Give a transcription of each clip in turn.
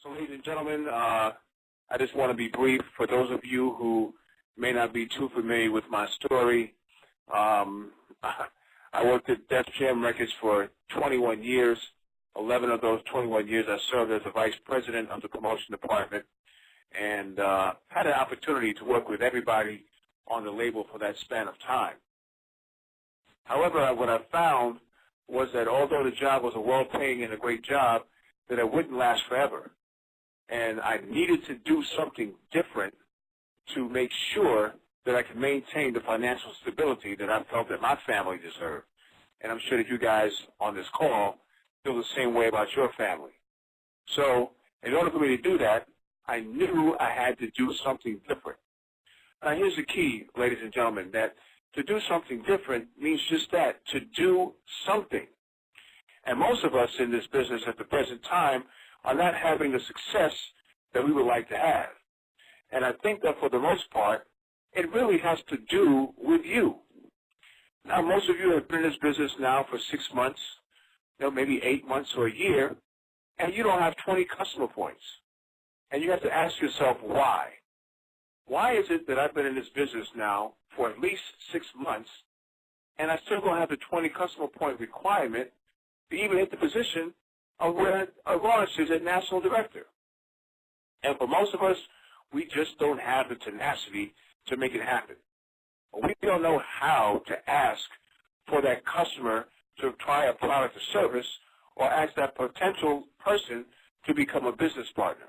So, ladies and gentlemen, I just want to be brief. For those of you who may not be too familiar with my story, I worked at Def Jam Records for 21 years. 11 of those 21 years I served as the vice president of the promotion department and had an opportunity to work with everybody on the label for that span of time. However, what I found was that although the job was a well-paying and a great job, that it wouldn't last forever. And I needed to do something different to make sure that I could maintain the financial stability that I felt that my family deserved. And I'm sure that you guys on this call feel the same way about your family. So in order for me to do that, I knew I had to do something different. Now here's the key, ladies and gentlemen, that to do something different means just that, to do something. And most of us in this business at the present time are not having the success that we would like to have. And I think that for the most part, it really has to do with you. Now, most of you have been in this business now for 6 months, maybe 8 months or a year, and you don't have 20 customer points. And you have to ask yourself why. Why is it that I've been in this business now for at least 6 months, and I still don't have the 20 customer point requirement to even hit the position of where Lawrence is at National Director? And for most of us, we just don't have the tenacity to make it happen. We don't know how to ask for that customer to try a product or service or ask that potential person to become a business partner.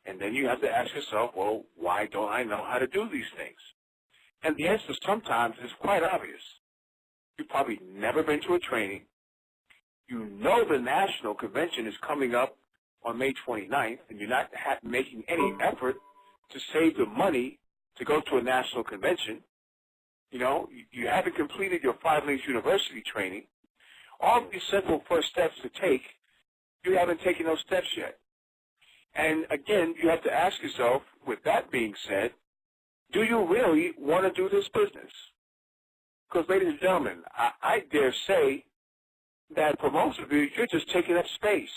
And then you have to ask yourself, well, why don't I know how to do these things? And the answer sometimes is quite obvious. You've probably never been to a training. You know the national convention is coming up on May 29th, and you're not making any effort to save the money to go to a national convention. You haven't completed your 5 Links University training. All these simple first steps to take, you haven't taken those steps yet. And again, you have to ask yourself, with that being said, do you really want to do this business? Because, ladies and gentlemen, I dare say that for most of you, you're just taking up space.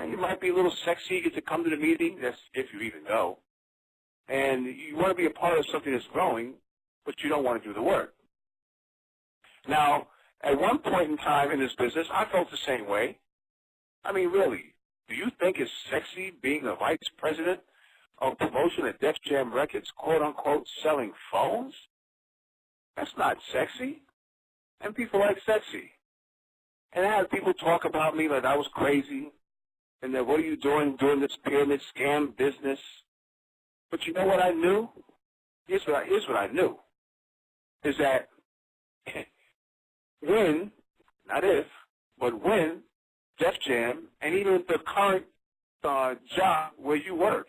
You might be a little sexy, you get to come to the meeting, that's if you even go. And you want to be a part of something that's growing, but you don't want to do the work. Now, at one point in time in this business, I felt the same way. I mean, really, do you think it's sexy being the vice president of promotion at Def Jam Records, quote-unquote, selling phones? That's not sexy. And people like sexy. And I had people talk about me like I was crazy, and that what are you doing this pyramid scam business? But you know what I knew? Here's what I knew, is that when, not if, but when Def Jam and even the current job where you work,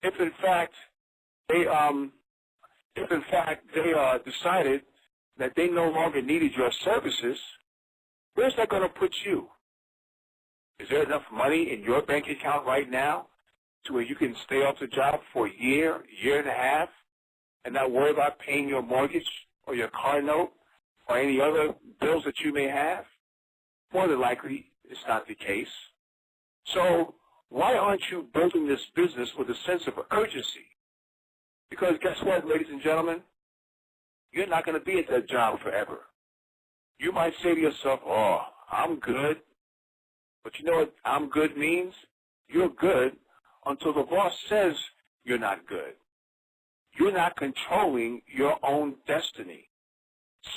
if in fact they decided that they no longer needed your services, where's that going to put you? Is there enough money in your bank account right now to where you can stay off the job for a year and a half, and not worry about paying your mortgage or your car note or any other bills that you may have? More than likely, it's not the case. So why aren't you building this business with a sense of urgency? Because guess what, ladies and gentlemen? You're not going to be at that job forever. You might say to yourself, oh, I'm good. But you know what I'm good means? You're good until the boss says you're not good. You're not controlling your own destiny.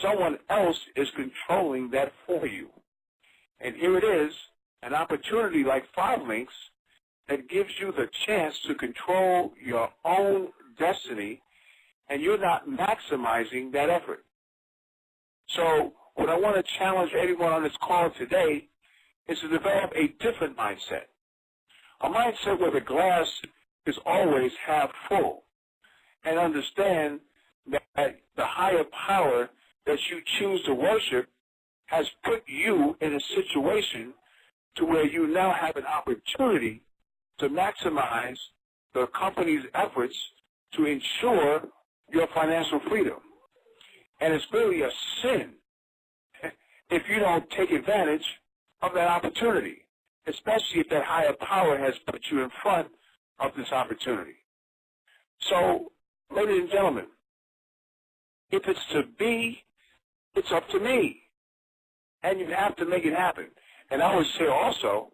Someone else is controlling that for you. And here it is, an opportunity like 5 Links that gives you the chance to control your own destiny, and you're not maximizing that effort. So what I want to challenge everyone on this call today is to develop a different mindset. A mindset where the glass is always half full, and understand that the higher power that you choose to worship has put you in a situation to where you now have an opportunity to maximize the company's efforts to ensure your financial freedom. And it's really a sin if you don't take advantage of that opportunity. especially if that higher power has put you in front of this opportunity. So, ladies and gentlemen, if it's to be, it's up to me. And you have to make it happen. And I would say also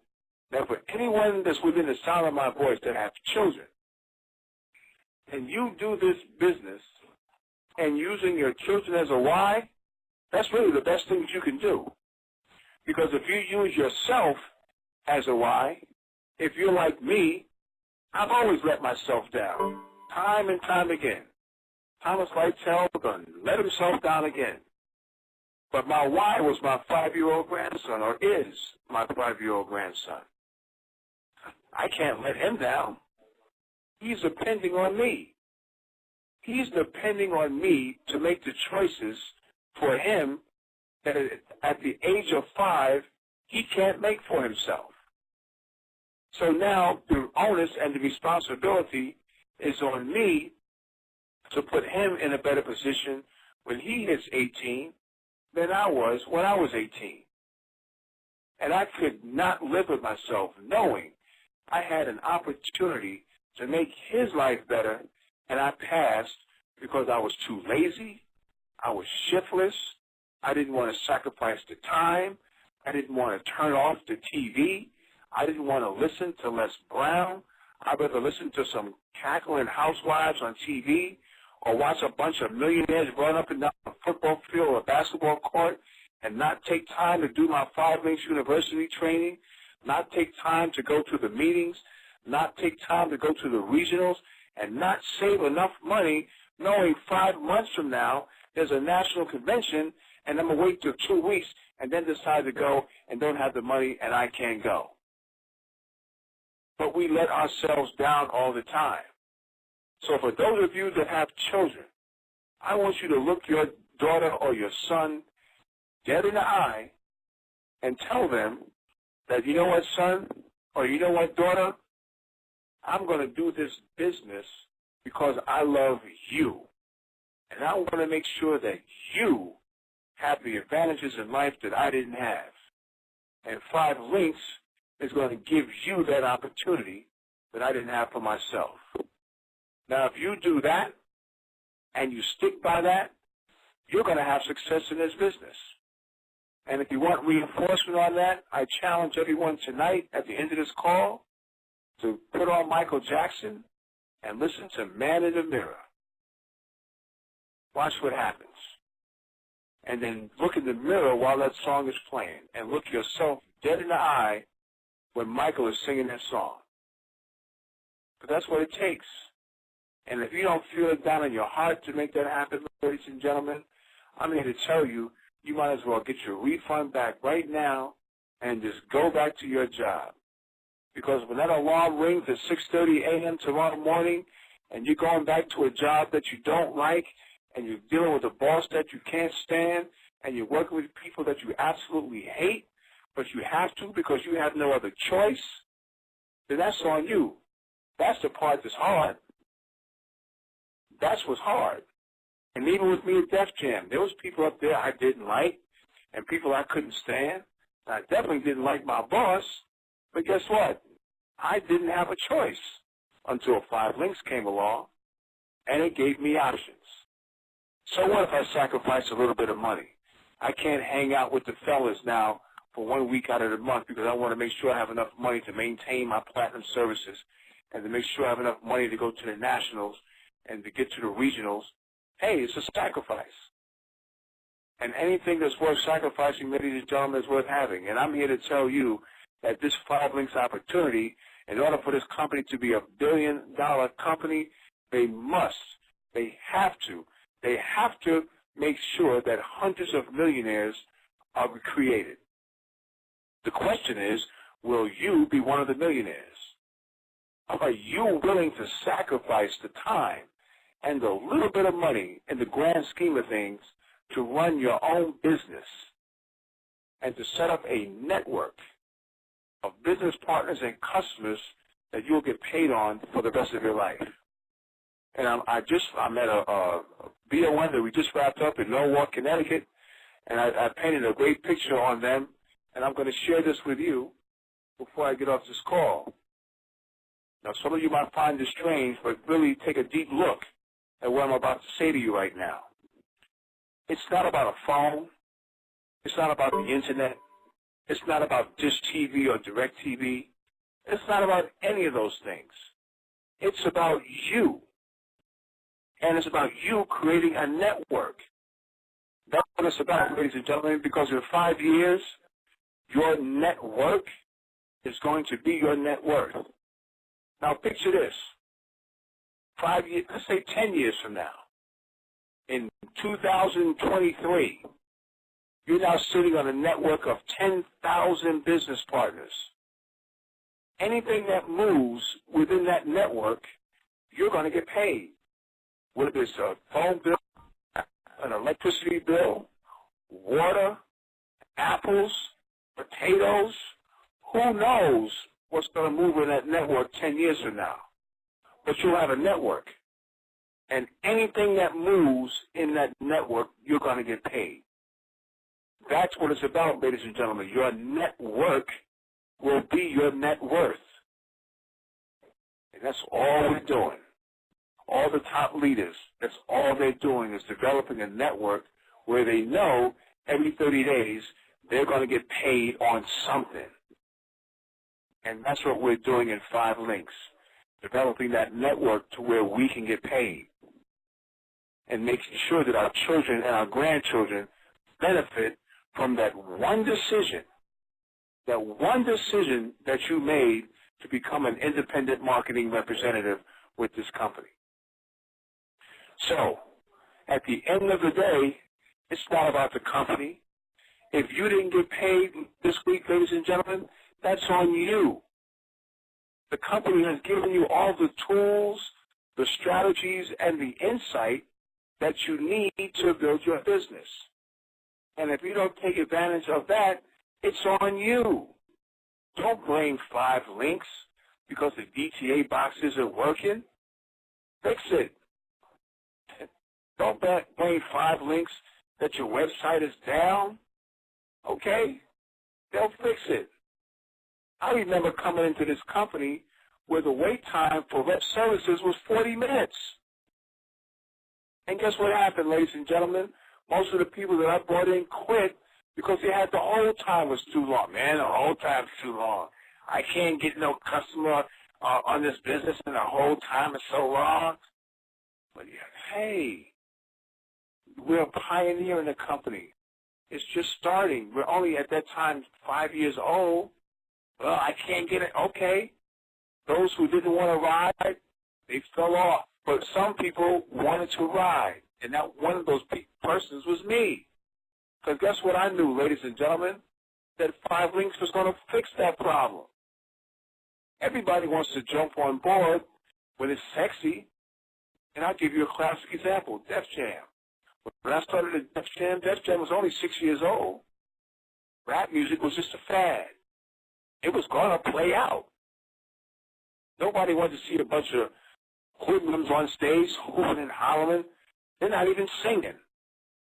that for anyone that's within the sound of my voice that have children, and you do this business and using your children as a why, that's really the best thing that you can do. Because if you use yourself as a why, if you're like me, I've always let myself down, time and time again. Thomas Lytle let himself down again. But my why was my 5-year-old grandson, or is my 5-year-old grandson. I can't let him down. He's depending on me. He's depending on me to make the choices for him that at the age of 5, he can't make for himself. So now the onus and the responsibility is on me to put him in a better position when he hits 18 than I was when I was 18. And I could not live with myself knowing I had an opportunity to make his life better, and I passed because I was too lazy, I was shiftless, I didn't want to sacrifice the time, I didn't want to turn off the TV, I didn't want to listen to Les Brown, I'd rather listen to some cackling housewives on TV or watch a bunch of millionaires run up and down a football field or a basketball court and not take time to do my 5 Links University training, not take time to go to the meetings, not take time to go to the regionals, and not save enough money knowing 5 months from now there's a national convention and I'm going to wait till 2 weeks and then decide to go and don't have the money and I can't go. But we let ourselves down all the time. So for those of you that have children, I want you to look your daughter or your son dead in the eye and tell them that, you know what, son, or you know what, daughter, I'm going to do this business because I love you. And I want to make sure that you have the advantages in life that I didn't have. And 5 Links is going to give you that opportunity that I didn't have for myself. Now, if you do that and you stick by that, you're going to have success in this business. And if you want reinforcement on that, I challenge everyone tonight at the end of this call to put on Michael Jackson and listen to Man in the Mirror. Watch what happens. And then look in the mirror while that song is playing and look yourself dead in the eye when Michael is singing that song. But that's what it takes. And if you don't feel it down in your heart to make that happen, ladies and gentlemen, I'm here to tell you, you might as well get your refund back right now and just go back to your job. Because when that alarm rings at 6:30 a.m. tomorrow morning and you're going back to a job that you don't like and you're dealing with a boss that you can't stand and you're working with people that you absolutely hate, but you have to because you have no other choice, then that's on you. That's the part that's hard. That's what's hard. And even with me at Def Jam, there was people up there I didn't like and people I couldn't stand. I definitely didn't like my boss, but guess what? I didn't have a choice until 5 Links came along, and it gave me options. So what if I sacrifice a little bit of money? I can't hang out with the fellas now for 1 week out of the month because I want to make sure I have enough money to maintain my platinum services and to make sure I have enough money to go to the nationals and to get to the regionals. Hey, it's a sacrifice. And anything that's worth sacrificing, ladies and gentlemen, is worth having. And I'm here to tell you that this 5 Links opportunity, in order for this company to be a billion-dollar company, they have to make sure that hundreds of millionaires are created. The question is, will you be one of the millionaires? Are you willing to sacrifice the time and a little bit of money in the grand scheme of things to run your own business and to set up a network of business partners and customers that you'll get paid on for the rest of your life? And I'm at a BON that we just wrapped up in Norwalk, Connecticut, and I painted a great picture on them, and I'm going to share this with you. before I get off this call. Now, some of you might find this strange, but really take a deep look at what I'm about to say to you right now. It's not about a phone. It's not about the internet. It's not about Dish TV or Direct TV. It's not about any of those things. It's about you. And it's about you creating a network. That's what it's about, ladies and gentlemen, because in 5 years, your network is going to be your net worth. Now, picture this. 5 years, let's say 10 years from now, in 2023, you're now sitting on a network of 10,000 business partners. Anything that moves within that network, you're going to get paid. Whether it's a phone bill, an electricity bill, water, apples, potatoes, who knows what's going to move in that network 10 years from now. But you'll have a network. And anything that moves in that network, you're going to get paid. That's what it's about, ladies and gentlemen. Your network will be your net worth. And that's all we're doing. All the top leaders, that's all they're doing is developing a network where they know every 30 days they're going to get paid on something. And that's what we're doing in 5 Links, developing that network to where we can get paid and making sure that our children and our grandchildren benefit from that one decision that you made to become an independent marketing representative with this company. So, at the end of the day, it's not about the company. If you didn't get paid this week, ladies and gentlemen, that's on you. The company has given you all the tools, the strategies, and the insight that you need to build your business. And if you don't take advantage of that, it's on you. Don't blame 5 Links because the DTA box isn't working. Fix it. Don't blame 5 Links that your website is down. Okay? They'll fix it. I remember coming into this company where the wait time for rep services was 40 minutes. And guess what happened, ladies and gentlemen? Most of the people that I brought in quit because they had the hold time was too long. Man, the hold time's too long. I can't get no customer on this business and the hold time is so long. But yeah, hey, we're a pioneer in the company. It's just starting. We're only at that time 5 years old. Well, I can't get it. Okay. Those who didn't want to ride, they fell off. But some people wanted to ride. And that one of those persons was me. Because guess what I knew, ladies and gentlemen? That 5 Links was going to fix that problem. Everybody wants to jump on board when it's sexy. And I'll give you a classic example, Def Jam. When I started at Def Jam was only 6 years old. Rap music was just a fad. It was going to play out. Nobody wanted to see a bunch of hoodlums on stage, hooping and hollering. They're not even singing.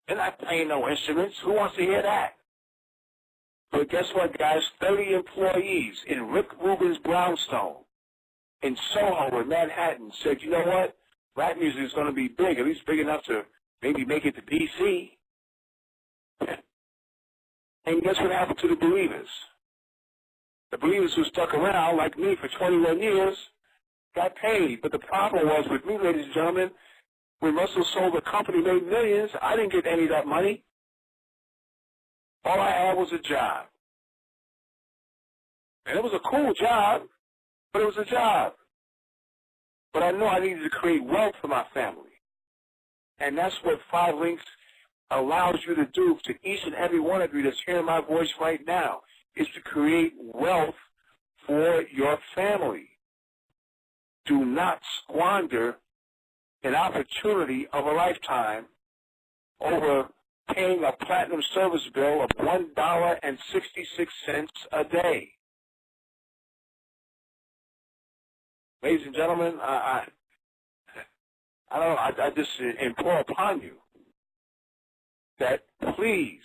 They're not playing no instruments. Who wants to hear that? But guess what, guys? 30 employees in Rick Rubin's brownstone in Soho in Manhattan said, you know what? Rap music is going to be big, at least big enough to maybe make it to D.C. And guess what happened to the Believers? The Believers who stuck around, like me, for 21 years, got paid. But the problem was with me, ladies and gentlemen, when Russell sold the company, made millions, I didn't get any of that money. All I had was a job. And it was a cool job, but it was a job. But I knew I needed to create wealth for my family. And that's what 5 Links allows you to do to each and every one of you that's hearing my voice right now, is to create wealth for your family. Do not squander an opportunity of a lifetime over paying a platinum service bill of $1.66 a day. Ladies and gentlemen, I just implore upon you that please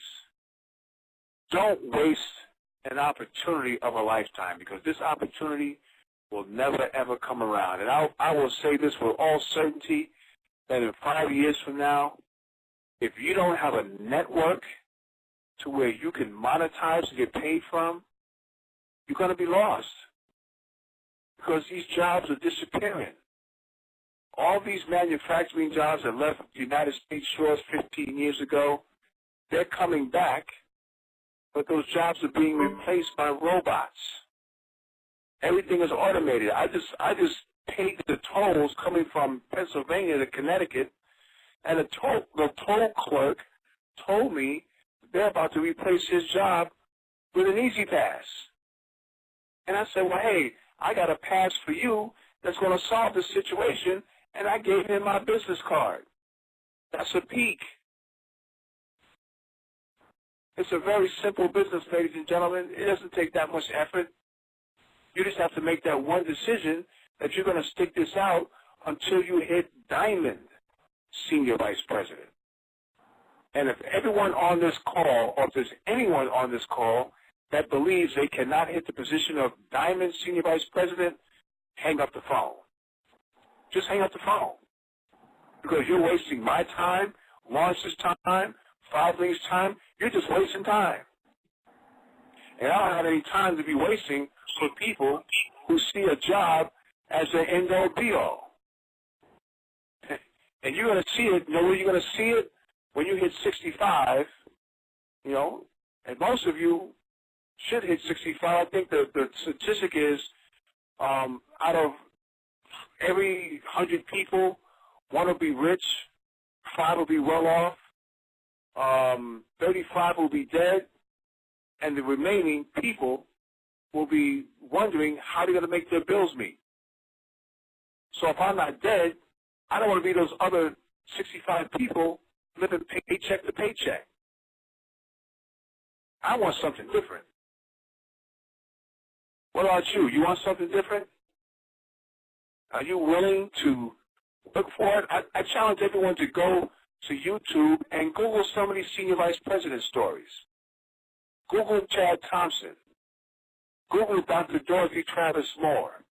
don't waste an opportunity of a lifetime, because this opportunity will never, ever come around. And I will say this with all certainty, that in 5 years from now, if you don't have a network to where you can monetize and get paid from, you're going to be lost, because these jobs are disappearing. All these manufacturing jobs that left the United States shores 15 years ago, they're coming back, but those jobs are being replaced by robots. Everything is automated. I just paid the tolls coming from Pennsylvania to Connecticut, and the toll clerk told me they're about to replace his job with an Easy Pass. And I said, well, hey, I got a pass for you that's going to solve this situation, and I gave him my business card. That's a peak. It's a very simple business, ladies and gentlemen. It doesn't take that much effort. You just have to make that one decision that you're going to stick this out until you hit Diamond Senior Vice President. And if everyone on this call, or if there's anyone on this call that believes they cannot hit the position of Diamond Senior Vice President, hang up the phone. Just hang up the phone. Because you're wasting my time, Lawrence's time, Five Links' time. You're just wasting time. And I don't have any time to be wasting for people who see a job as their end-all be-all. And you're going to see it, you know where you're going to see it? When you hit 65, you know, and most of you should hit 65. I think the statistic is out of every 100 people, 1 will be rich, 5 will be well off, 35 will be dead, and the remaining people will be wondering how they're going to make their bills meet. So if I'm not dead, I don't want to be those other 65 people living paycheck to paycheck. I want something different. What about you? You want something different? Are you willing to look for it? I challenge everyone to go to YouTube and Google some of these senior vice president stories. Google Chad Thompson. Google Dr. Dorothy Travis Moore.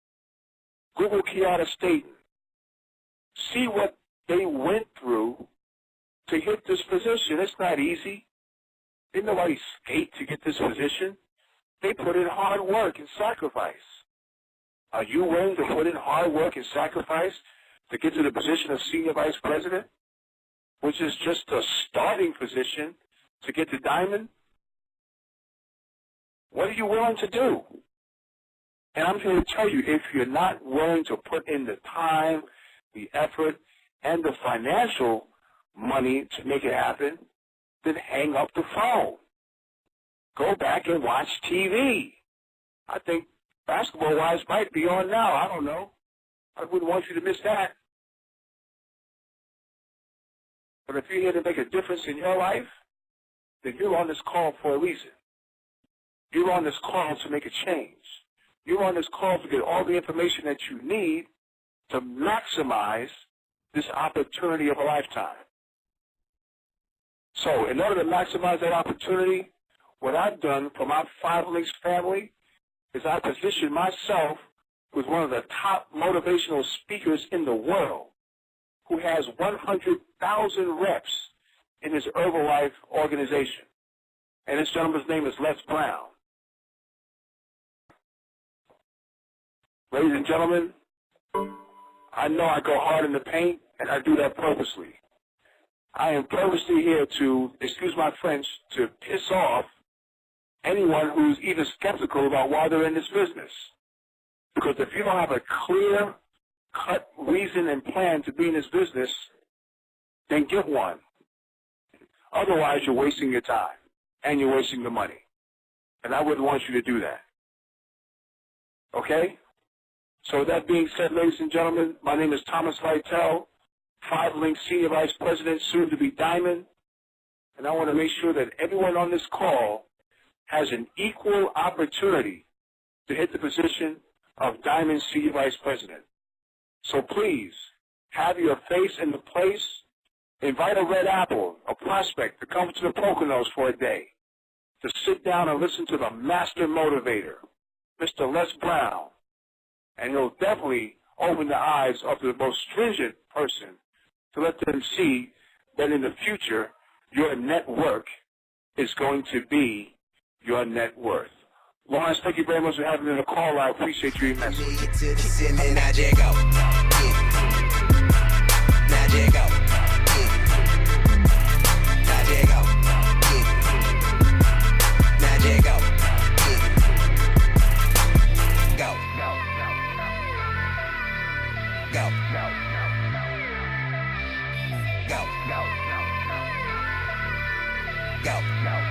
Google Kiara Staten. See what they went through to hit this position. It's not easy. Didn't nobody skate to get this position. They put in hard work and sacrifice. Are you willing to put in hard work and sacrifice to get to the position of senior vice president, which is just a starting position to get to Diamond? What are you willing to do? And I'm here to tell you, if you're not willing to put in the time, the effort, and the financial money to make it happen, then hang up the phone. Go back and watch TV. I think Basketball Wives might be on now. I don't know. I wouldn't want you to miss that. But if you're here to make a difference in your life, then you're on this call for a reason. You're on this call to make a change. You're on this call to get all the information that you need to maximize this opportunity of a lifetime. So in order to maximize that opportunity, what I've done for my Five Links family is I position myself with one of the top motivational speakers in the world who has 100,000 reps in his Herbalife organization. And this gentleman's name is Les Brown. Ladies and gentlemen, I know I go hard in the paint, and I do that purposely. I am purposely here to, excuse my French, to piss off anyone who's even skeptical about why they're in this business. Because if you don't have a clear-cut reason and plan to be in this business, then get one. Otherwise, you're wasting your time, and you're wasting the money. And I wouldn't want you to do that. Okay? So with that being said, ladies and gentlemen, my name is Thomas Lytle, Five Links Senior Vice President, soon to be Diamond. And I want to make sure that everyone on this call has an equal opportunity to hit the position of Diamond Senior Vice President. So please, have your face in the place. Invite a red apple, a prospect, to come to the Poconos for a day. to sit down and listen to the master motivator, Mr. Les Brown, and he'll definitely open the eyes of the most stringent person to let them see that in the future, your network is going to be your net worth. Lawrence, thank you very much for having me on the call. I appreciate you immensely. Go.